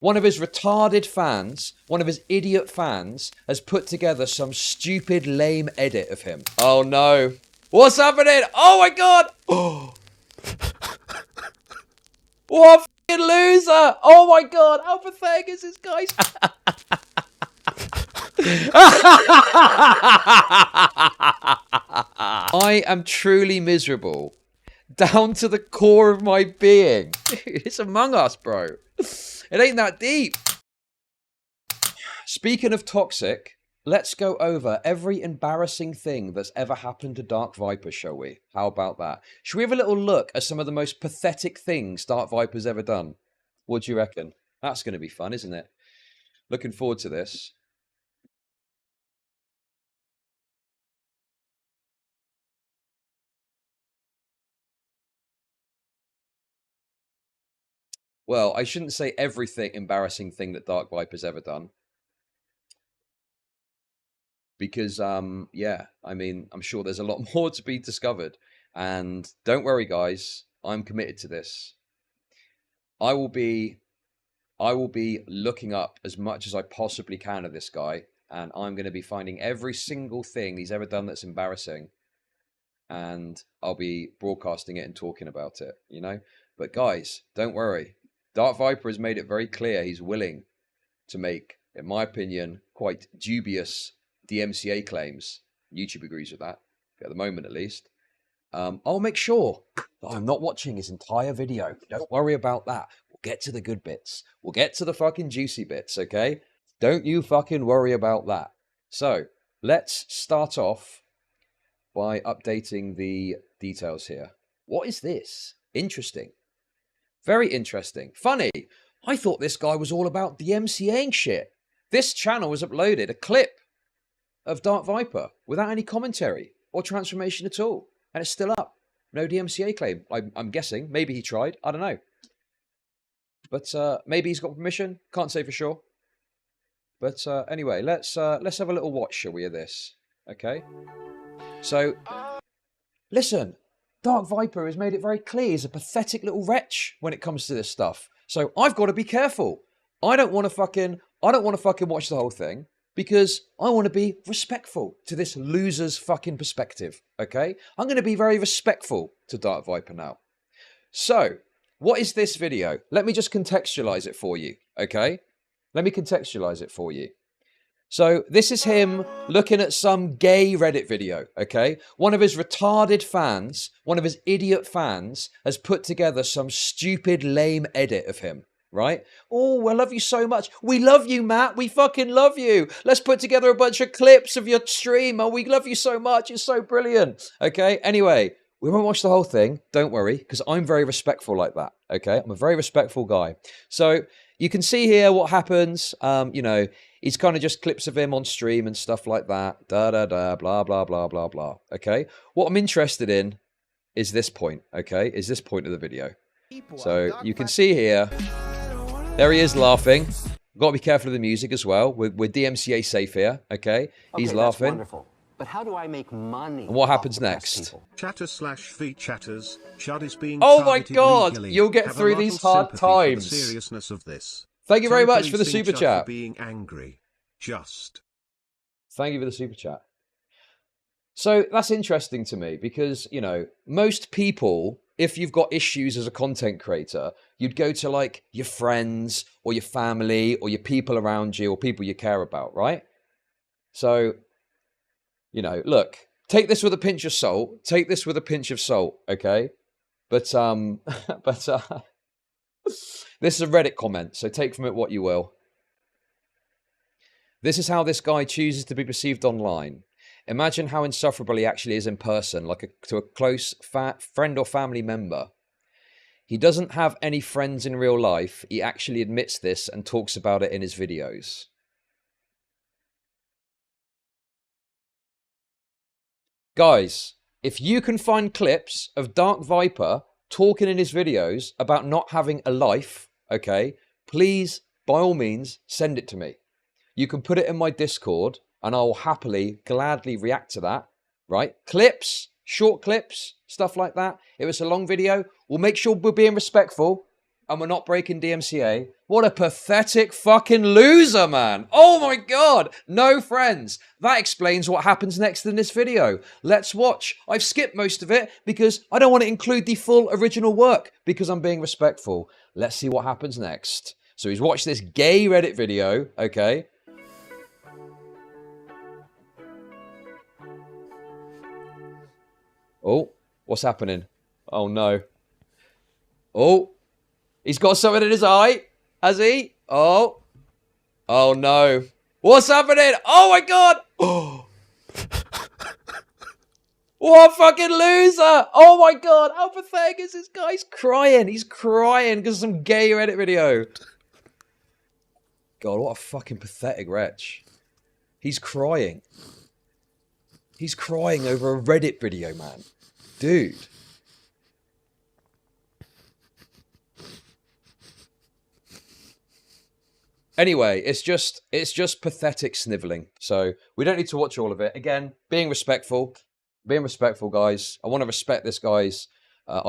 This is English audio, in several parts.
One of his retarded fans, one of his idiot fans, has put together some stupid, lame edit of him. Oh no. What's happening? Oh my god! Oh. What a f***ing loser! Oh my god, how pathetic is this guy? I am truly miserable. Down to the core of my being. It's Among Us, bro. It ain't that deep. Speaking of toxic, let's go over every embarrassing thing that's ever happened to DarkViper, shall we? How about that? Should we have a little look at some of the most pathetic things DarkViper's ever done? What do you reckon? That's going to be fun, isn't it? Looking forward to this. Well, I shouldn't say everything embarrassing thing that DarkViper's ever done. Because, yeah, I mean, I'm sure there's a lot more to be discovered. And don't worry, guys, I'm committed to this. I will be looking up as much as I possibly can of this guy. And I'm going to be finding every single thing he's ever done that's embarrassing. And I'll be broadcasting it and talking about it, you know? But guys, don't worry. DarkViper has made it very clear he's willing to make, in my opinion, quite dubious DMCA claims. YouTube agrees with that, at the moment at least. I'll make sure that I'm not watching his entire video. Don't worry about that. We'll get to the good bits. We'll get to the fucking juicy bits, okay? Don't you fucking worry about that. So, let's start off by updating the details here. What is this? Interesting. Very interesting. Funny. I thought this guy was all about DMCAing shit. This channel has uploaded a clip of DarkViper without any commentary or transformation at all. And it's still up. No DMCA claim. I'm guessing. Maybe he tried. I don't know. But maybe he's got permission. Can't say for sure. But anyway, let's have a little watch, shall we, of this. Okay? So, listen. DarkViper has made it very clear he's a pathetic little wretch when it comes to this stuff. So I've got to be careful. I don't want to fucking watch the whole thing because I want to be respectful to this loser's fucking perspective. Okay? I'm going to be very respectful to DarkViper now. So, what is this video? Let me just contextualize it for you. Okay? Let me contextualize it for you. So, this is him looking at some gay Reddit video, okay? One of his retarded fans, one of his idiot fans, has put together some stupid, lame edit of him, right? Oh, I love you so much. We love you, Matt. We fucking love you. Let's put together a bunch of clips of your stream. Oh, we love you so much. It's so brilliant, okay? Anyway, we won't watch the whole thing. Don't worry, because I'm very respectful like that, okay? I'm a very respectful guy. So, you can see here what happens, you know, he's kind of just clips of him on stream and stuff like that. Da-da-da, blah, blah, blah, blah, blah. Okay? What I'm interested in is this point, okay? Is this point of the video. So you can see here, there he is laughing. Got to be careful of the music as well. We're DMCA safe here, okay? He's laughing. That's wonderful. But how do I make money? And what happens next? Chatter/V chatters. Chud is being oh my god! Legally. You'll get through these hard times. For the seriousness of this. Thank you very much for the super chat. Being angry. Just. Thank you for the super chat. So that's interesting to me because, you know, most people, if you've got issues as a content creator, you'd go to like your friends or your family or your people around you or people you care about, right? So, you know, look, take this with a pinch of salt. Take this with a pinch of salt, okay? But this is a Reddit comment, so take from it what you will. This is how this guy chooses to be perceived online. Imagine how insufferable he actually is in person, like to a close friend or family member. He doesn't have any friends in real life. He actually admits this and talks about it in his videos. Guys, if you can find clips of DarkViper talking in his videos about not having a life, okay, please, by all means, send it to me. You can put it in my Discord, and I will happily, gladly react to that, right? Clips, short clips, stuff like that. If it's a long video, we'll make sure we're being respectful, and we're not breaking DMCA. What a pathetic fucking loser, man. Oh my God. No friends. That explains what happens next in this video. Let's watch. I've skipped most of it because I don't want to include the full original work because I'm being respectful. Let's see what happens next. So he's watched this gay Reddit video, okay? Oh, what's happening? Oh no. Oh, he's got something in his eye. Has he? Oh. Oh no. What's happening? Oh my God. Oh. What a fucking loser. Oh my God. How pathetic is this guy? He's crying. He's crying because of some gay Reddit video. God, what a fucking pathetic wretch. He's crying. He's crying over a Reddit video, man. Dude. Anyway, it's just pathetic sniveling. So we don't need to watch all of it. Again, being respectful, guys. I want to respect this guy's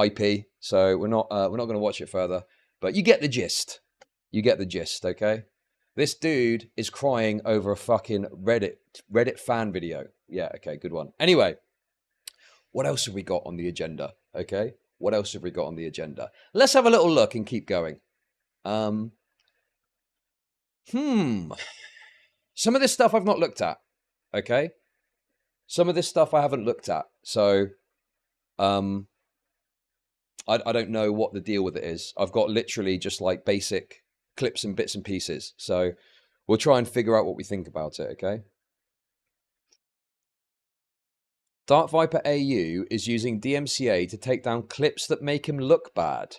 IP, so we're not going to watch it further. But you get the gist. You get the gist, okay? This dude is crying over a fucking Reddit fan video. Yeah, okay, good one. Anyway, what else have we got on the agenda? Okay, what else have we got on the agenda? Let's have a little look and keep going. Some of this stuff I've not looked at. Okay, some of this stuff I haven't looked at. So, I don't know what the deal with it is. I've got literally just like basic clips and bits and pieces. So we'll try and figure out what we think about it. Okay. DarkViper AU is using DMCA to take down clips that make him look bad.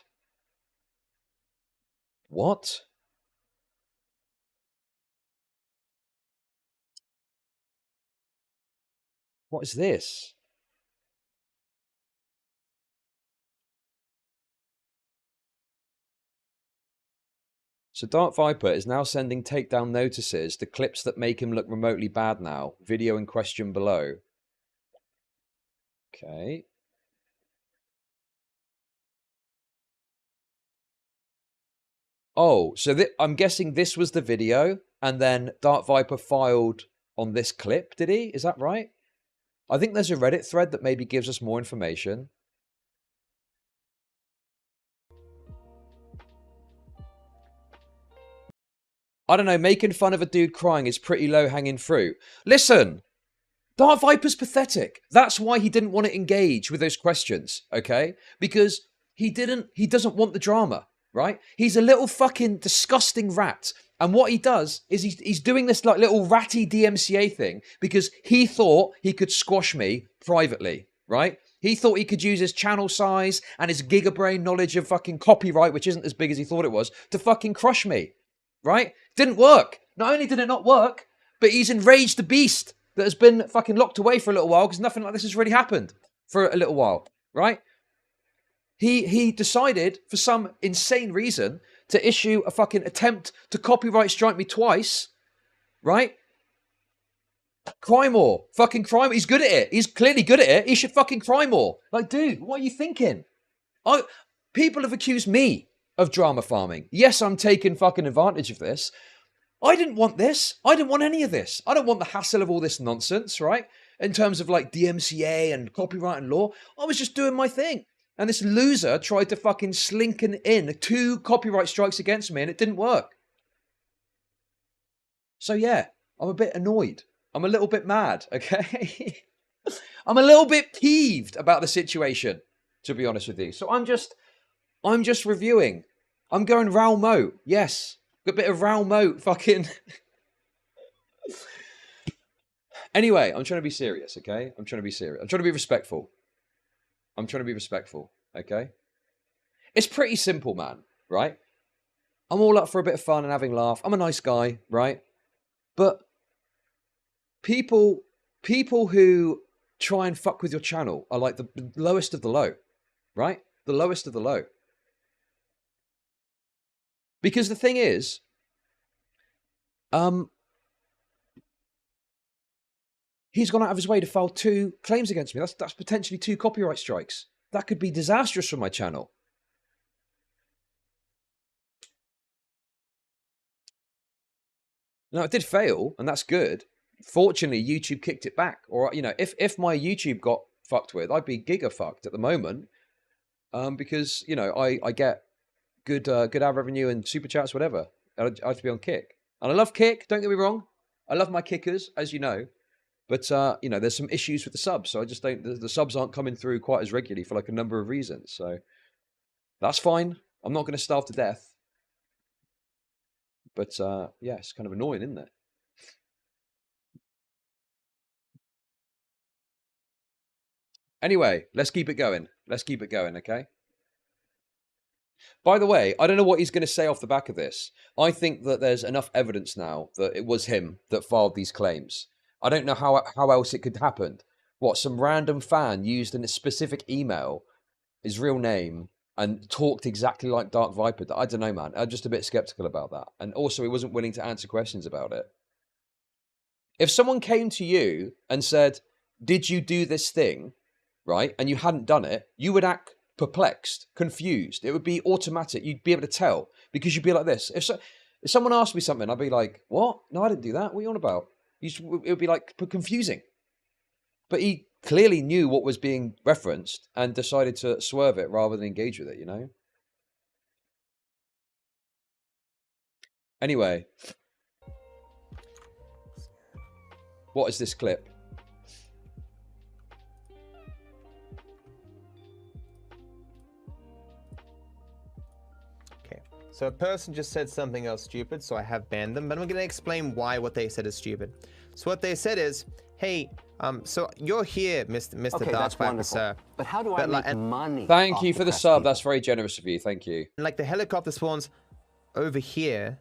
What? What is this? So DarkViper is now sending takedown notices to clips that make him look remotely bad now. Video in question below. Okay. Oh, so I'm guessing this was the video, and then DarkViper filed on this clip, did he? Is that right? I think there's a Reddit thread that maybe gives us more information. I don't know, making fun of a dude crying is pretty low-hanging fruit. Listen, DarkViper's pathetic. That's why he didn't want to engage with those questions, okay? Because he doesn't want the drama, right? He's a little fucking disgusting rat. And what he does is he's doing this like little ratty DMCA thing because he thought he could squash me privately, right? He thought he could use his channel size and his gigabrain knowledge of fucking copyright, which isn't as big as he thought it was, to fucking crush me, right? Didn't work. Not only did it not work, but he's enraged the beast that has been fucking locked away for a little while because nothing like this has really happened for a little while, right? He decided for some insane reason to issue a fucking attempt to copyright strike me twice, right? Cry more. Fucking cry more. He's good at it. He's clearly good at it. He should fucking cry more. Like, dude, what are you thinking? People have accused me of drama farming. Yes, I'm taking fucking advantage of this. I didn't want this. I didn't want any of this. I don't want the hassle of all this nonsense, right? In terms of like DMCA and copyright and law. I was just doing my thing. And this loser tried to fucking slink in 2 copyright strikes against me and it didn't work. So yeah, I'm a bit annoyed. I'm a little bit mad, okay? I'm a little bit peeved about the situation, to be honest with you. So I'm just reviewing. I'm going Raoul Moat. Yes. A bit of Raoul Moat fucking... Anyway, I'm trying to be serious, okay? I'm trying to be serious. I'm trying to be respectful. I'm trying to be respectful, okay? It's pretty simple, man, right? I'm all up for a bit of fun and having a laugh. I'm a nice guy, right? But people who try and fuck with your channel are like the lowest of the low, right? The lowest of the low. Because the thing is, he's gone out of his way to file 2 claims against me. That's potentially 2 copyright strikes. That could be disastrous for my channel. No, it did fail, and that's good. Fortunately, YouTube kicked it back. Or, you know, if my YouTube got fucked with, I'd be giga fucked at the moment. Because, you know, I get good ad revenue and super chats, whatever. I'd have to be on Kick. And I love Kick, don't get me wrong. I love my kickers, as you know. But, you know, there's some issues with the subs. So I just don't, the subs aren't coming through quite as regularly for like a number of reasons. So that's fine. I'm not going to starve to death. But, yeah, it's kind of annoying, isn't it? Anyway, let's keep it going. Let's keep it going, okay? By the way, I don't know what he's going to say off the back of this. I think that there's enough evidence now that it was him that filed these claims. I don't know how else it could happen. What, some random fan used in a specific email his real name and talked exactly like DarkViper? I don't know, man. I'm just a bit skeptical about that. And also, he wasn't willing to answer questions about it. If someone came to you and said, did you do this thing, right, and you hadn't done it, you would act perplexed, confused. It would be automatic. You'd be able to tell because you'd be like this. If someone asked me something, I'd be like, what? No, I didn't do that. What are you on about? It would be like confusing. But he clearly knew what was being referenced and decided to swerve it rather than engage with it, you know? Anyway. What is this clip? Okay, so a person just said something else stupid, so I have banned them, but I'm going to explain why what they said is stupid. So what they said is, hey, so you're here, Mr. Okay, that's DarkViper, wonderful. sir. But how do I make money? Thank off you for the press sub. people? That's very generous of you. Thank you. Like the helicopter spawns over here,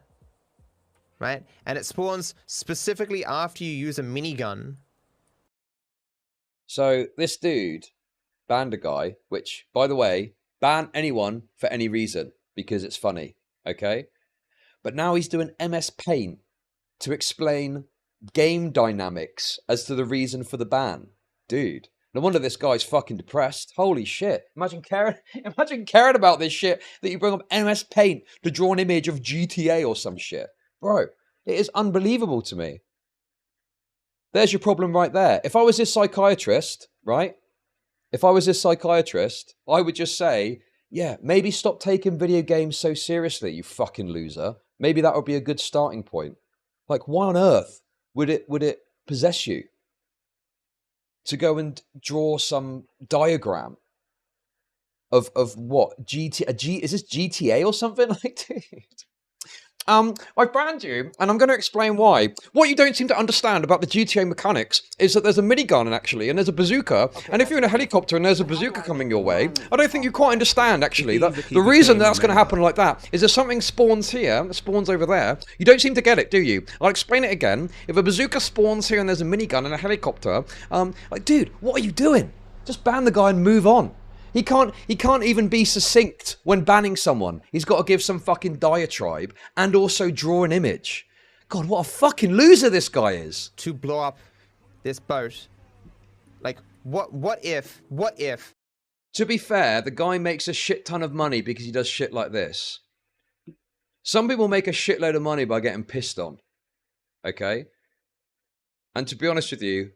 right? And it spawns specifically after you use a minigun. So this dude banned a guy, which, by the way, ban anyone for any reason because it's funny, okay? But now he's doing MS Paint to explain game dynamics as to the reason for the ban. Dude, no wonder this guy's fucking depressed. Holy shit. Imagine caring about this shit that you bring up MS Paint to draw an image of GTA or some shit. Bro, it is unbelievable to me. There's your problem right there. If I was this psychiatrist, right? If I was this psychiatrist, I would just say, yeah, maybe stop taking video games so seriously, you fucking loser. Maybe that would be a good starting point. Like, why on earth would it possess you to go and draw some diagram of what? Is this GTA or something? Like, dude. I've banned you, and I'm going to explain why. What you don't seem to understand about the GTA mechanics is that there's a minigun, actually, and there's a bazooka, and if you're in a helicopter and there's a bazooka coming your way, I don't think you quite understand, actually, that the reason that's going to happen like that is if something spawns here, spawns over there, you don't seem to get it, do you? I'll explain it again. If a bazooka spawns here and there's a minigun and a helicopter, like, dude, what are you doing? Just ban the guy and move on. He can't even be succinct when banning someone. He's got to give some fucking diatribe and also draw an image. God, what a fucking loser this guy is. To blow up this boat. Like, what if? To be fair, the guy makes a shit ton of money because he does shit like this. Some people make a shitload of money by getting pissed on. Okay? And to be honest with you,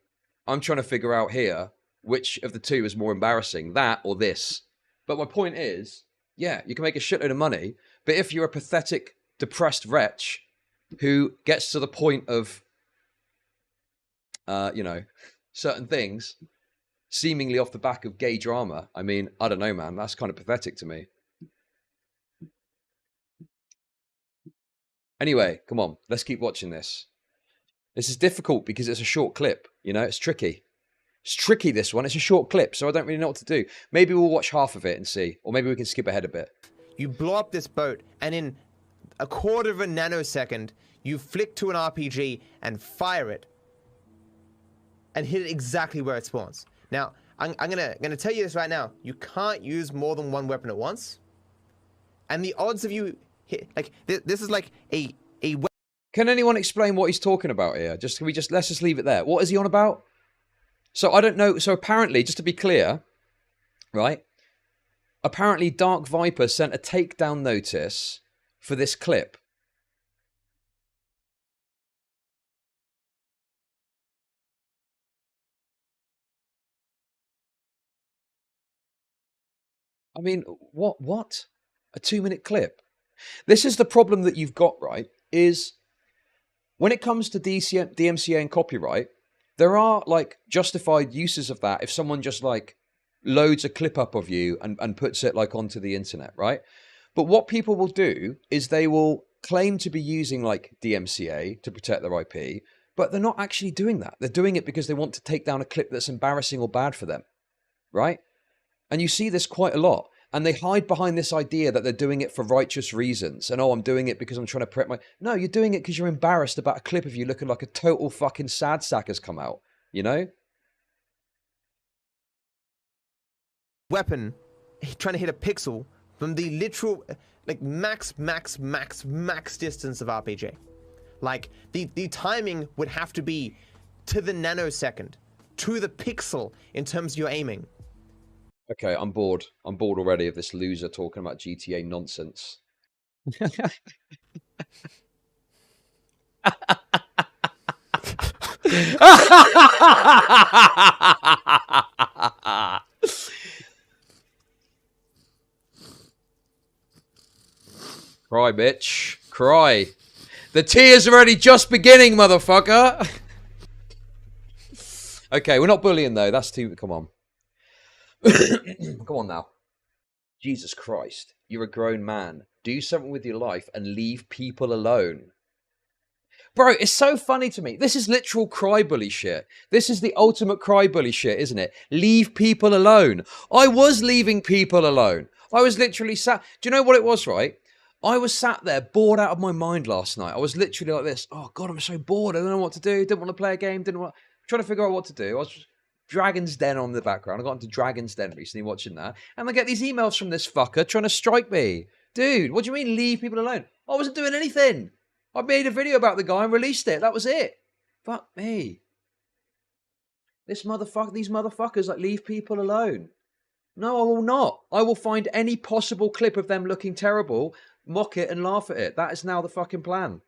I'm trying to figure out here which of the two is more embarrassing, that or this. But my point is, yeah, you can make a shitload of money, but if you're a pathetic, depressed wretch who gets to the point of, you know, certain things, seemingly off the back of gay drama, I mean, I don't know, man, that's kind of pathetic to me. Anyway, come on, let's keep watching this. This is difficult because it's a short clip, you know, it's tricky. It's tricky, this one. It's a short clip, so I don't really know what to do. Maybe we'll watch half of it and see. Or maybe we can skip ahead a bit. You blow up this boat, and in a quarter of a nanosecond, you flick to an RPG and fire it. And hit it exactly where it spawns. Now, I'm gonna tell you this right now. You can't use more than one weapon at once. And the odds of you hit... Like, this is like a weapon. Can anyone explain what he's talking about here? Let's just leave it there. What is he on about? So I don't know. So apparently, just to be clear, right? Apparently, DarkViper sent a takedown notice for this clip. I mean, what? A 2-minute clip? This is the problem that you've got, right? Is when it comes to DMCA and copyright, there are like justified uses of that if someone just like loads a clip up of you and puts it like onto the internet, right? But what people will do is they will claim to be using like DMCA to protect their IP, but they're not actually doing that. They're doing it because they want to take down a clip that's embarrassing or bad for them, right? And you see this quite a lot. And they hide behind this idea that they're doing it for righteous reasons. And, oh, I'm doing it because I'm trying to prep my... No, you're doing it because you're embarrassed about a clip of you looking like a total fucking sad sack has come out, you know? Weapon trying to hit a pixel from the literal, like, max distance of RPG. Like, the timing would have to be to the nanosecond, to the pixel in terms of your aiming. Okay, I'm bored. I'm bored already of this loser talking about GTA nonsense. Cry, bitch. Cry. The tears are only just beginning, motherfucker. Okay, we're not bullying, though. That's too... Come on. Come on now. Jesus Christ. You're a grown man. Do something with your life and leave people alone. Bro, it's so funny to me. This is literal cry-bully shit. This is the ultimate cry-bully shit, isn't it? Leave people alone. I was leaving people alone. I was literally sat... Do you know what it was, right? I was sat there bored out of my mind last night. I was literally like this. Oh, God, I'm so bored. I don't know what to do. Didn't want to play a game. Trying to figure out what to do. I was... Dragon's Den on the background. I got into Dragon's Den recently watching that. And I get these emails from this fucker trying to strike me. Dude, what do you mean leave people alone? I wasn't doing anything. I made a video about the guy and released it. That was it. Fuck me. These motherfuckers like leave people alone. No, I will not. I will find any possible clip of them looking terrible, mock it and laugh at it. That is now the fucking plan.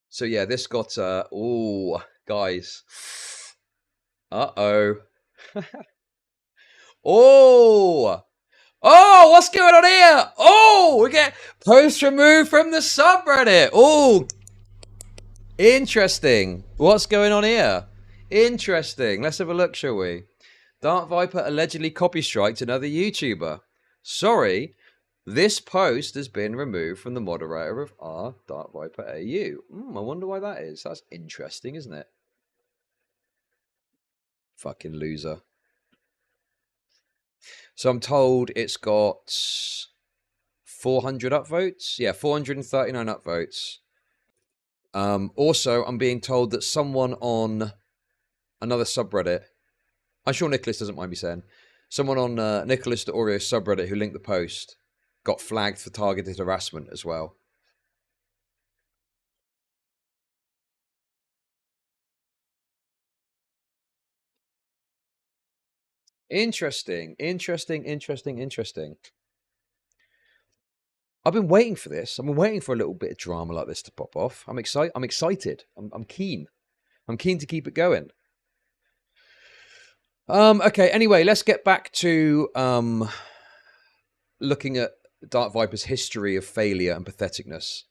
So yeah, this got, oh, guys. Uh-oh. Oh, what's going on here? Oh, we get post removed from the subreddit. Oh, interesting. What's going on here? Interesting. Let's have a look, shall we? DarkViper allegedly copy striked another YouTuber. Sorry, this post has been removed from the moderator of our DarkViper AU. I wonder why that is. That's interesting, isn't it? Fucking loser. So I'm told it's got 400 upvotes. Yeah, 439 upvotes. Also, I'm being told that someone on another subreddit, I'm sure Nicholas doesn't mind me saying, someone on Nicholas the Oreo subreddit who linked the post got flagged for targeted harassment as well. Interesting. I've been waiting for this. I've been waiting for a little bit of drama like this to pop off. I'm excited. I'm keen. I'm keen to keep it going. Okay, anyway, let's get back to looking at DarkViper's history of failure and patheticness.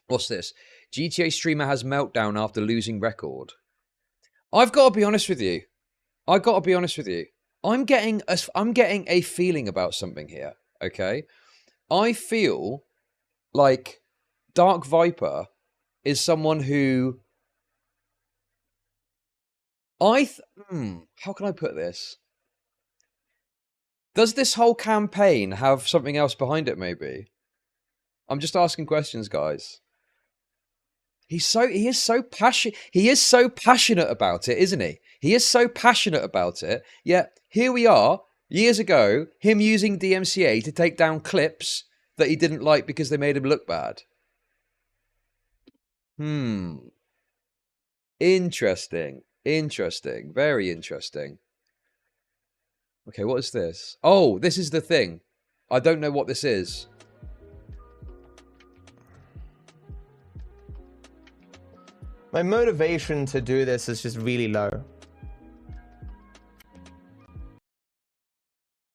What's this? GTA streamer has meltdown after losing record. I've got to be honest with you. I'm getting a feeling about something here, okay? I feel like DarkViper is someone who how can I put this? Does this whole campaign have something else behind it, maybe? I'm just asking questions, guys. He is so passionate about it, isn't he? He is so passionate about it. Yet here we are, years ago, him using DMCA to take down clips that he didn't like because they made him look bad. Interesting. Very interesting. Okay, what is this? Oh, this is the thing. I don't know what this is. My motivation to do this is just really low.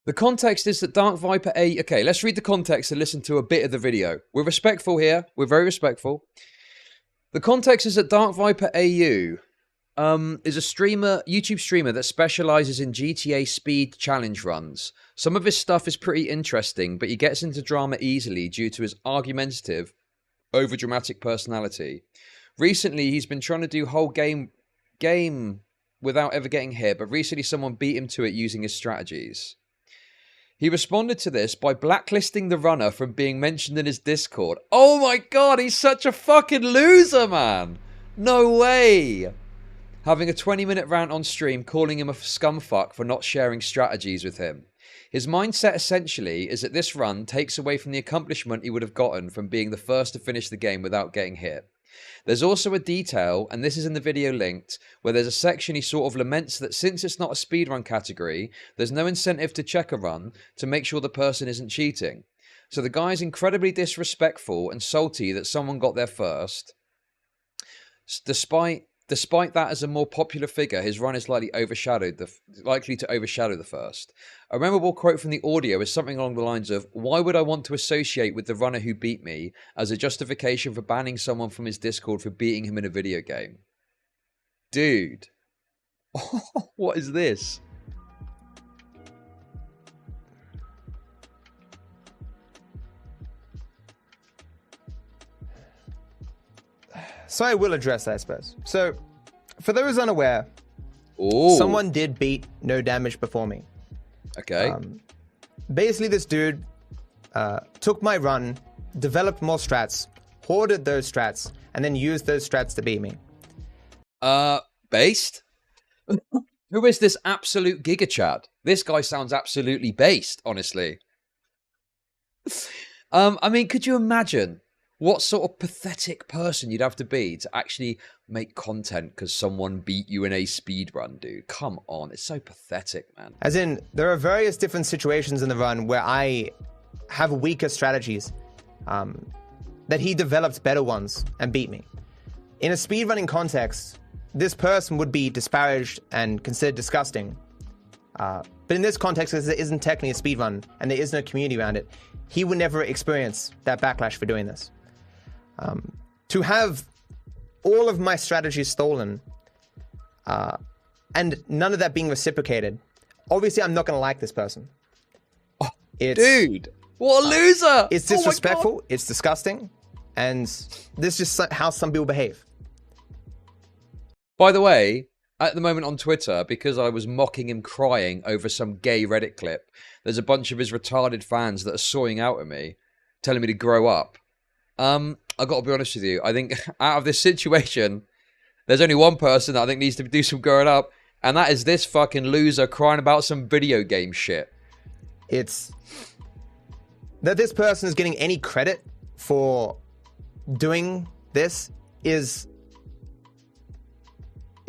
The context is that DarkViper A... Okay, let's read the context and listen to a bit of the video. We're respectful here. We're very respectful. The context is that DarkViper AU is a YouTube streamer that specializes in GTA speed challenge runs. Some of his stuff is pretty interesting, but he gets into drama easily due to his argumentative, overdramatic personality. Recently, he's been trying to do whole game without ever getting hit, but recently someone beat him to it using his strategies. He responded to this by blacklisting the runner from being mentioned in his Discord. Oh my god, he's such a fucking loser, man! No way! Having a 20-minute rant on stream calling him a scumfuck for not sharing strategies with him. His mindset essentially is that this run takes away from the accomplishment he would have gotten from being the first to finish the game without getting hit. There's also a detail, and this is in the video linked, where there's a section he sort of laments that since it's not a speedrun category, there's no incentive to check a run to make sure the person isn't cheating. So the guy's incredibly disrespectful and salty that someone got there first. Despite that, as a more popular figure, his run is likely to overshadow the first. A memorable quote from the audio is something along the lines of, "Why would I want to associate with the runner who beat me as a justification for banning someone from his Discord for beating him in a video game?" Dude. What is this? So I will address that, I suppose. So, for those unaware, someone did beat No Damage before me. Okay. Basically, this dude took my run, developed more strats, hoarded those strats, and then used those strats to beat me. Based? Who is this absolute Giga Chad? This guy sounds absolutely based, honestly. I mean, could you imagine what sort of pathetic person you'd have to be to actually make content because someone beat you in a speedrun, dude? Come on, it's so pathetic, man. As in, there are various different situations in the run where I have weaker strategies that he developed better ones and beat me. In a speedrunning context, this person would be disparaged and considered disgusting. But in this context, because there isn't technically a speedrun and there isn't a community around it, he would never experience that backlash for doing this. To have all of my strategies stolen and none of that being reciprocated, obviously I'm not going to like this person. Dude, what a loser! It's disrespectful, it's disgusting, and this is just how some people behave. By the way, at the moment on Twitter, because I was mocking him crying over some gay Reddit clip, there's a bunch of his retarded fans that are sawing out at me, telling me to grow up. I got to be honest with you. I think out of this situation, there's only one person that I think needs to do some growing up, and that is this fucking loser crying about some video game shit. It's that this person is getting any credit for doing this is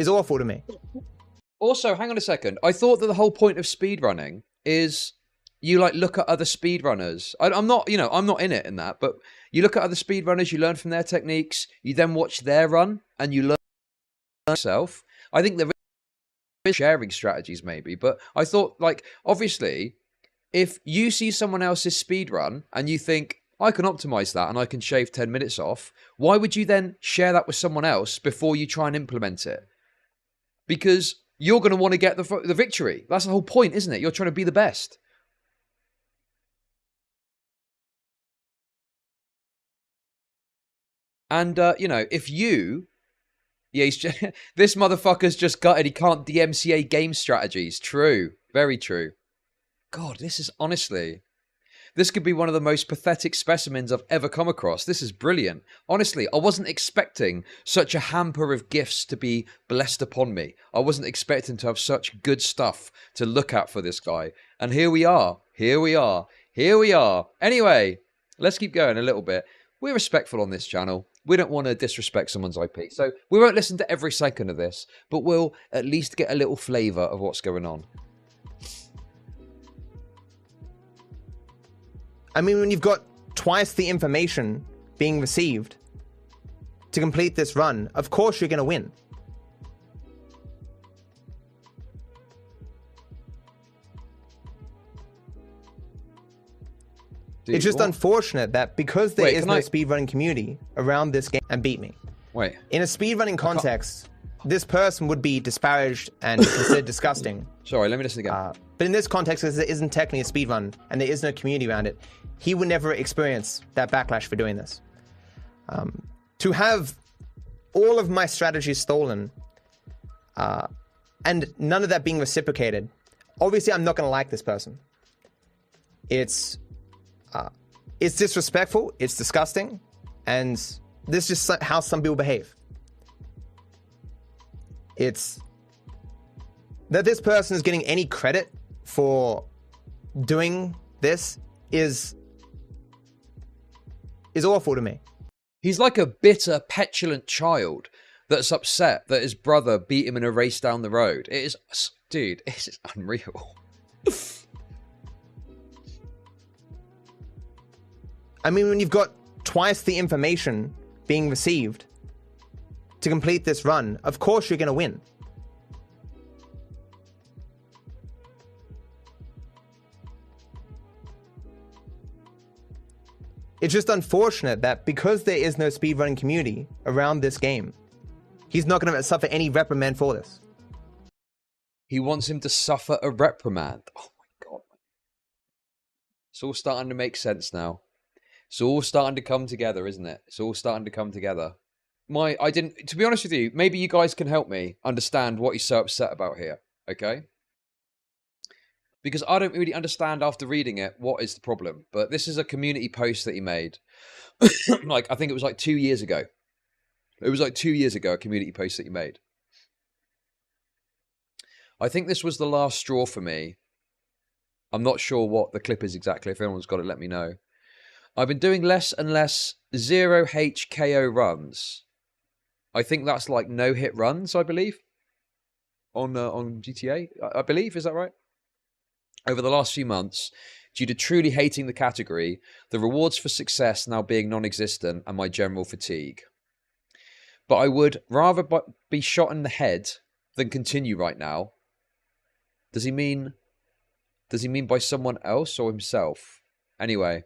awful to me. Also, hang on a second. I thought that the whole point of speedrunning is you like look at other speedrunners. I'm not, you know, I'm not in it in that, but you look at other speedrunners, you learn from their techniques, you then watch their run, and you learn yourself. I think there is sharing strategies maybe, but I thought, like, obviously, if you see someone else's speedrun and you think, I can optimize that and I can shave 10 minutes off, why would you then share that with someone else before you try and implement it? Because you're going to want to get the victory. That's the whole point, isn't it? You're trying to be the best. And, you know, if you... Yeah, this motherfucker's just gutted. He can't DMCA game strategies. True. Very true. God, this is honestly... This could be one of the most pathetic specimens I've ever come across. This is brilliant. Honestly, I wasn't expecting such a hamper of gifts to be blessed upon me. I wasn't expecting to have such good stuff to look at for this guy. And here we are. Here we are. Here we are. Anyway, let's keep going a little bit. We're respectful on this channel. We don't want to disrespect someone's IP. So we won't listen to every second of this, but we'll at least get a little flavour of what's going on. I mean, when you've got twice the information being received to complete this run, of course you're going to win. Dude, it's just what? unfortunate that because there is no speedrunning community around this game and beat me. Wait. In a speedrunning context, this person would be disparaged and considered disgusting. Sorry, let me listen again. But in this context, because there isn't technically a speedrun and there is no community around it, he would never experience that backlash for doing this. To have all of my strategies stolen and none of that being reciprocated, obviously I'm not going to like this person. It's disrespectful, it's disgusting, and this is just how some people behave. It's that this person is getting any credit for doing this is awful to me. He's like a bitter, petulant child that's upset that his brother beat him in a race down the road. It is, dude, it's just unreal. I mean, when you've got twice the information being received to complete this run, of course you're going to win. It's just unfortunate that because there is no speedrunning community around this game, he's not going to suffer any reprimand for this. He wants him to suffer a reprimand. Oh my God. It's all starting to make sense now. It's all starting to come together, isn't it? It's all starting to come together. To be honest with you, maybe you guys can help me understand what he's so upset about here, okay? Because I don't really understand after reading it what is the problem. But this is a community post that he made. Like, I think it was like 2 years ago. It was like 2 years ago, a community post that he made. I think this was the last straw for me. I'm not sure what the clip is exactly. If anyone's got it, let me know. I've been doing less and less 0 HKO runs. I think that's like no-hit runs, I believe. On GTA, I believe. Is that right? Over the last few months, due to truly hating the category, the rewards for success now being non-existent, and my general fatigue. But I would rather be shot in the head than continue right now. Does he mean by someone else or himself? Anyway,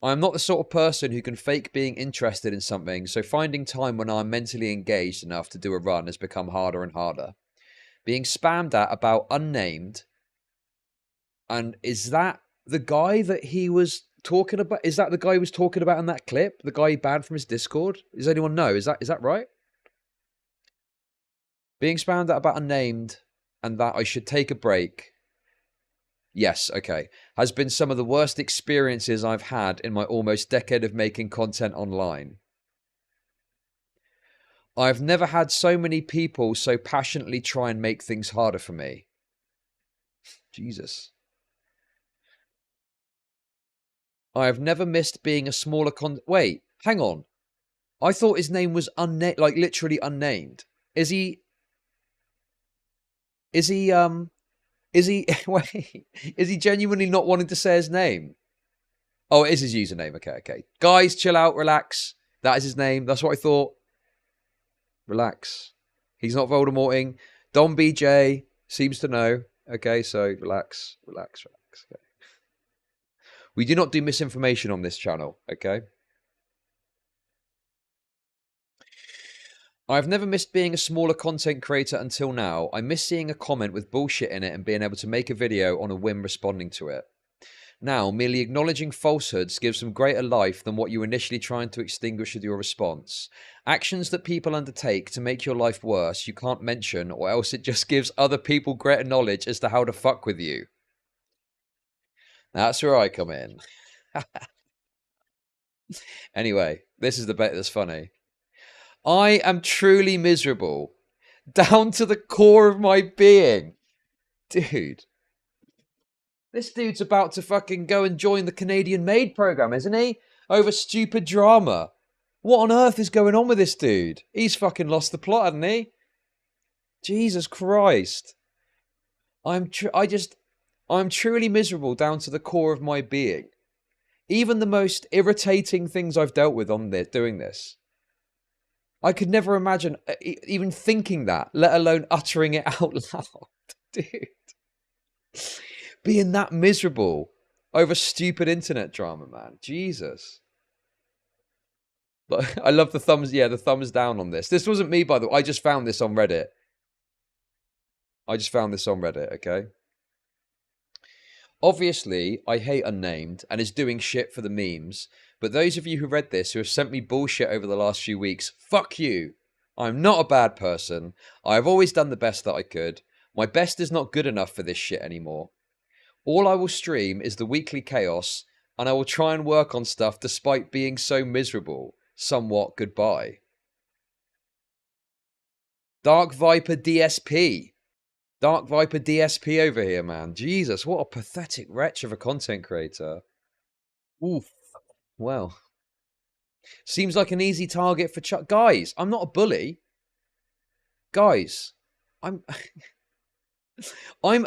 I am not the sort of person who can fake being interested in something, so finding time when I am mentally engaged enough to do a run has become harder and harder. Being spammed at about unnamed. And is that the guy that he was talking about? Is that the guy he was talking about in that clip? The guy he banned from his Discord? Does anyone know? Is that right? Being spammed at about unnamed and that I should take a break. Yes, okay. Has been some of the worst experiences I've had in my almost decade of making content online. I've never had so many people so passionately try and make things harder for me. Jesus. I have never missed being a smaller Wait, hang on. I thought his name was unnamed, like literally unnamed. Is he wait, is he genuinely not wanting to say his name? Oh, it is his username. Okay. Guys, chill out, relax. That is his name. That's what I thought. Relax. He's not Voldemorting. Don BJ seems to know. Okay, so relax. Okay. We do not do misinformation on this channel, okay? I've never missed being a smaller content creator until now. I miss seeing a comment with bullshit in it and being able to make a video on a whim responding to it. Now, merely acknowledging falsehoods gives them greater life than what you were initially trying to extinguish with your response. Actions that people undertake to make your life worse you can't mention, or else it just gives other people greater knowledge as to how to fuck with you. That's where I come in. Anyway, this is the bit that's funny. I am truly miserable. Down to the core of my being. Dude. This dude's about to fucking go and join the Canadian Maid program, isn't he? Over stupid drama. What on earth is going on with this dude? He's fucking lost the plot, hasn't he? Jesus Christ. I'm truly miserable down to the core of my being. Even the most irritating things I've dealt with on this, doing this. I could never imagine even thinking that, let alone uttering it out loud. Dude. Being that miserable. over stupid internet drama, man. Jesus. But I love the thumbs. Yeah, the thumbs down on this. This wasn't me, by the way. I just found this on Reddit. Okay? Obviously, I hate Unnamed and is doing shit for the memes. But those of you who read this who have sent me bullshit over the last few weeks, fuck you. I'm not a bad person. I have always done the best that I could. My best is not good enough for this shit anymore. All I will stream is the weekly chaos, and I will try and work on stuff despite being so miserable. Somewhat goodbye. DarkViper DSP. DarkViper DSP over here, man. Jesus, what a pathetic wretch of a content creator. Oof. Well. Seems like an easy target for Chud. Guys, I'm not a bully. Guys, I'm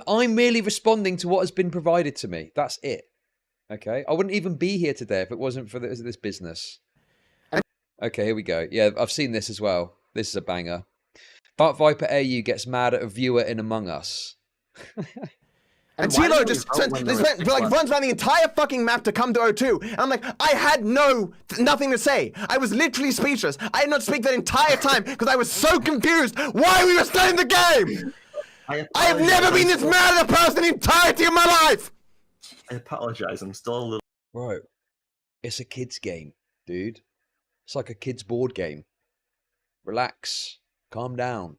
merely responding to what has been provided to me. That's it. Okay? I wouldn't even be here today if it wasn't for this business. Okay, here we go. Yeah, I've seen this as well. This is a banger. DarkViper AU gets mad at a viewer in Among Us. And Tilo just runs around the entire fucking map to come to O2. And I'm like, I had nothing to say. I was literally speechless. I did not speak that entire time because I was so confused why we were starting the game. I have never been this mad at a person in the entirety of my life. I apologize. I'm still a little... Bro, it's a kid's game, dude. It's like a kid's board game. Relax. Calm down.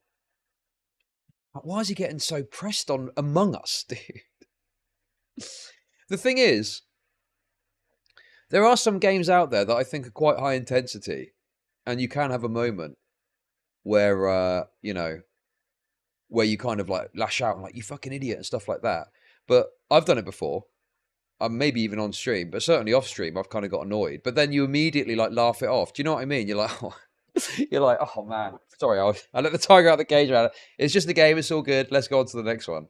Why is he getting so pressed on Among Us, dude? The thing is, there are some games out there that I think are quite high intensity. And you can have a moment where, you know, where you kind of like lash out and like, you fucking idiot and stuff like that. But I've done it before. Maybe even on stream, but certainly off stream, I've kind of got annoyed. But then you immediately like laugh it off. Do you know what I mean? You're like, oh, oh man, sorry, I let the tiger out of the cage, man. It's just a game. It's all good. Let's go on to the next one.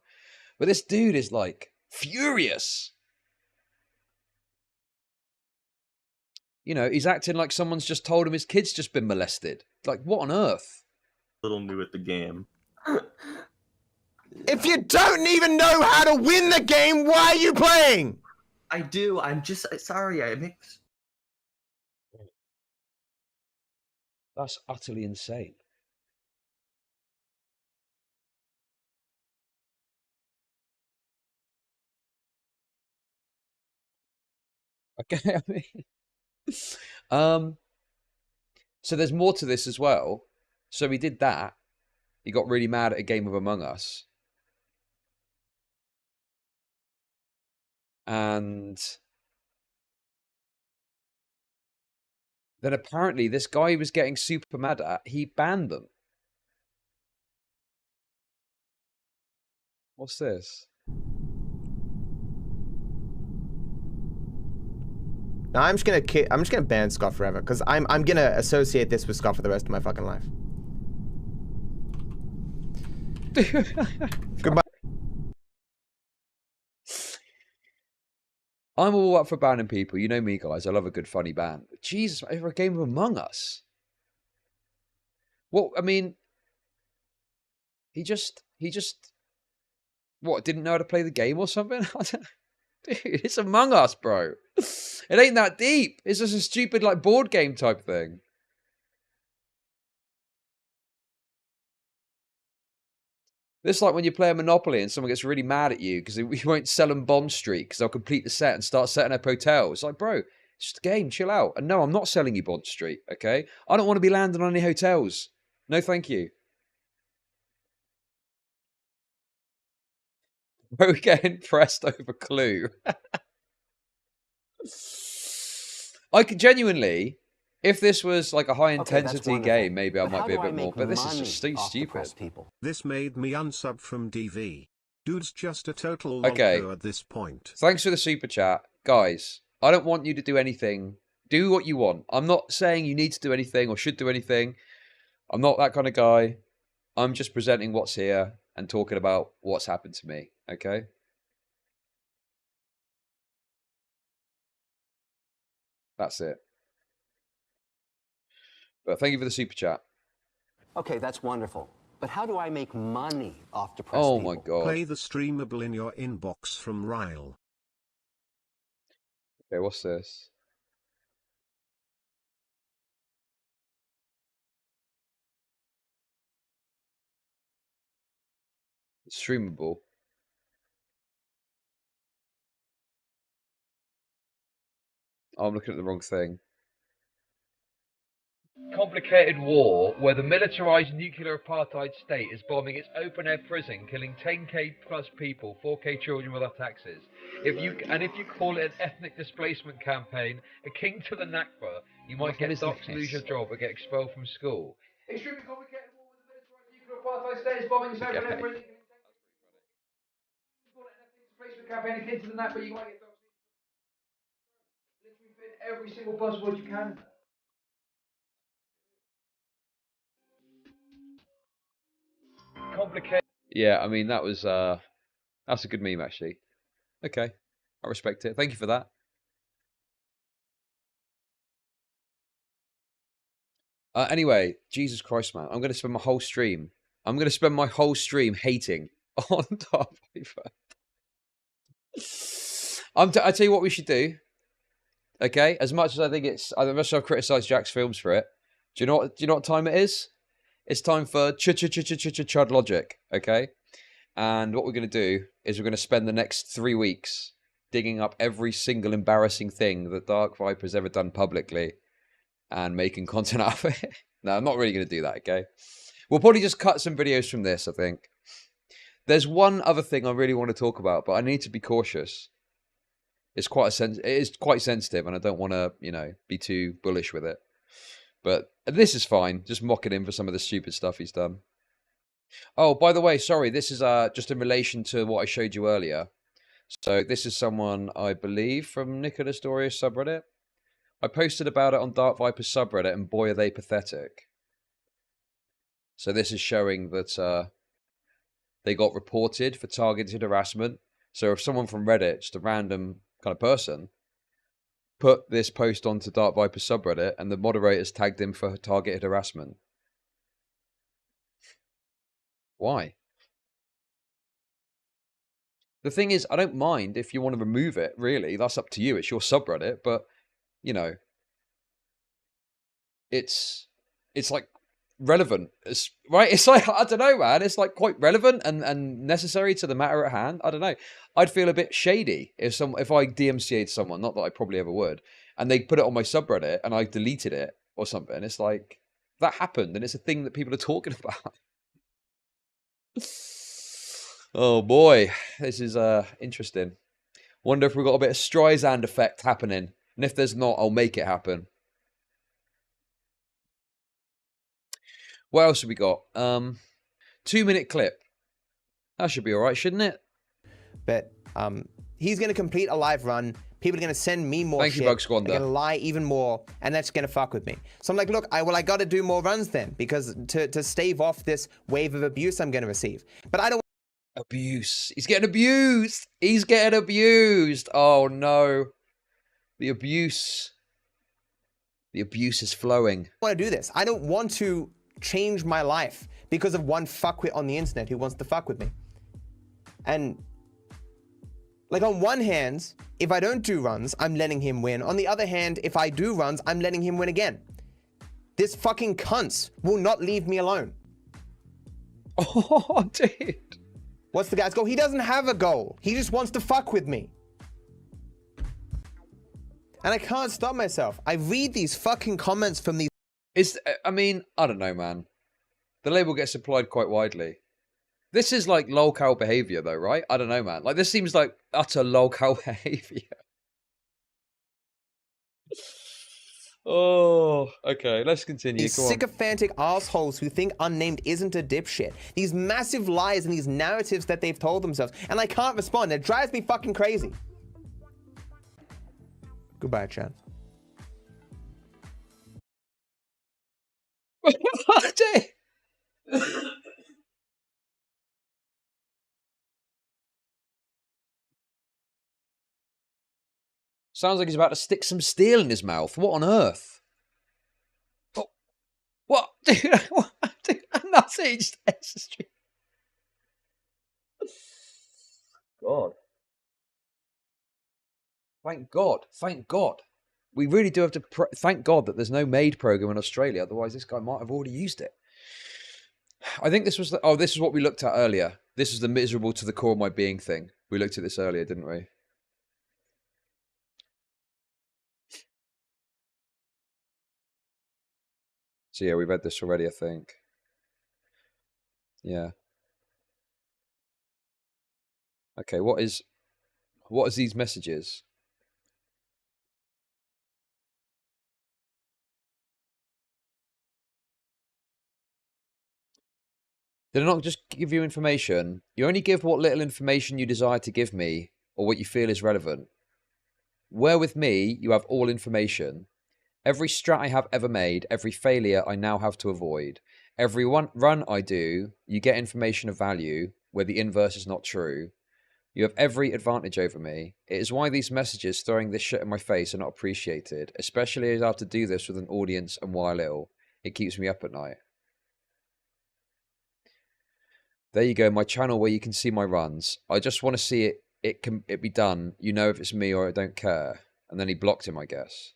But this dude is like furious. You know, he's acting like someone's just told him his kid's just been molested. Like, what on earth? Little new at the game. If you don't even know how to win the game, why are you playing? I do. I'm just sorry. I mix. That's utterly insane. Okay, I mean, so there's more to this as well. So he did that. He got really mad at a game of Among Us. And then apparently this guy he was getting super mad at, he banned them. What's this? No, I'm just gonna ban Scott forever because I'm gonna associate this with Scott for the rest of my fucking life. Goodbye. I'm all up for banning people. You know me, guys. I love a good funny ban. But Jesus, over a game of Among Us. Well, I mean, he just, what, didn't know how to play the game or something? Dude, it's Among Us, bro. It ain't that deep. It's just a stupid, like, board game type thing. This is like when you play a Monopoly and someone gets really mad at you because you won't sell them Bond Street because they'll complete the set and start setting up hotels. It's like, bro, it's just a game. Chill out. And no, I'm not selling you Bond Street, okay? I don't want to be landing on any hotels. No, thank you. Bro, getting pressed over Clue. I could genuinely... If this was like a high-intensity game, maybe I might be a bit more. But this is just stupid. This made me unsub from DV. Dude's just a total logger at this point. Thanks for the super chat. Guys, I don't want you to do anything. Do what you want. I'm not saying you need to do anything or should do anything. I'm not that kind of guy. I'm just presenting what's here and talking about what's happened to me. Okay? That's it. But thank you for the super chat. Okay, that's wonderful. But how do I make money off depressed people? Oh my God. Play the streamable in your inbox from Ryle. Okay, what's this? It's streamable. Oh, I'm looking at the wrong thing. Complicated war where the militarized nuclear apartheid state is bombing its open-air prison, killing 10k plus people, 4k children without taxes. If you call it an ethnic displacement campaign, akin to the Nakba, you might get docked, lose your job, or get expelled from school. Extremely complicated war where the militarized nuclear apartheid state is bombing its open-air prison. Call it an ethnic displacement campaign, akin to the Nakba, you might get docked. Literally fit every single buzzword you can. Complicated. Yeah, I mean that's a good meme actually. Okay, I respect it. Thank you for that. Anyway, Jesus Christ, man, I'm going to spend my whole stream. I'm going to spend my whole stream hating on DarkViper. I tell you what we should do. Okay, as much as I think as much as I've criticised Jack's films for it, do you know what time it is? It's time for Chud logic. Okay. And what we're going to do is we're going to spend the next 3 weeks digging up every single embarrassing thing that DarkViper has ever done publicly and making content out of it. No, I'm not really going to do that, okay? We'll probably just cut some videos from this, I think. There's one other thing I really want to talk about, but I need to be cautious. It is quite sensitive, and I don't want to, be too bullish with it. But this is fine. Just mocking him for some of the stupid stuff he's done. Oh, by the way, sorry, this is just in relation to what I showed you earlier. So this is someone, I believe, from Nicholas Dorius subreddit. I posted about it on DarkViper's subreddit, and boy, are they pathetic. So this is showing that they got reported for targeted harassment. So if someone from Reddit, just a random kind of person, put this post onto DarkViper's subreddit, and the moderators tagged him for targeted harassment. Why? The thing is, I don't mind if you want to remove it, really. That's up to you. It's your subreddit. But, it's like relevant. Right? It's like, I don't know, man. It's like quite relevant and necessary to the matter at hand. I don't know. I'd feel a bit shady if I DMCA'd someone, not that I probably ever would, and they put it on my subreddit and I deleted it or something. It's like, that happened and it's a thing that people are talking about. Oh boy, this is interesting. Wonder if we've got a bit of Streisand effect happening. And if there's not, I'll make it happen. What else have we got? 2-minute clip. That should be alright, shouldn't it? But he's going to complete a live run. People are going to send me more shit. Thank you, Bug Squander. They're going to lie even more, and that's going to fuck with me. So I'm like, look, I got to do more runs then, because to stave off this wave of abuse I'm going to receive. But I don't. Abuse. He's getting abused. He's getting abused. Oh no. The abuse. The abuse is flowing. I want to do this. I don't want to change my life because of one fuckwit on the internet who wants to fuck with me. And like, on one hand, if I don't do runs, I'm letting him win. On the other hand, if I do runs, I'm letting him win again. This fucking cunt will not leave me alone. Oh, dude. What's the guy's goal? He doesn't have a goal. He just wants to fuck with me. And I can't stop myself. I read these fucking comments from these. I mean, I don't know, man. The label gets applied quite widely. This is like lolcow behavior, though, right? I don't know, man. Like, this seems like utter lolcow behavior. Oh, okay. Let's continue. These sycophantic assholes who think Unnamed isn't a dipshit. These massive lies and these narratives that they've told themselves. And I can't respond. It drives me fucking crazy. Goodbye, Chad. Sounds like he's about to stick some steel in his mouth. What on earth? Oh, what? Dude, nothing. Just God. Thank God. Thank God. We really do have to thank God that there's no MAID program in Australia. Otherwise, this guy might have already used it. I think this was the... Oh, this is what we looked at earlier. This is the miserable to the core of my being thing. We looked at this earlier, didn't we? So yeah, we read this already, I think. Yeah. Okay, what is these messages? Did I not just give you information? You only give what little information you desire to give me, or what you feel is relevant. Where with me, you have all information. Every strat I have ever made, every failure I now have to avoid, every run I do, you get information of value, where the inverse is not true. You have every advantage over me. It is why these messages throwing this shit in my face are not appreciated, especially as I have to do this with an audience and while ill. It keeps me up at night. There you go, my channel where you can see my runs. I just want to see it be done. You know if it's me or I don't care. And then he blocked him, I guess.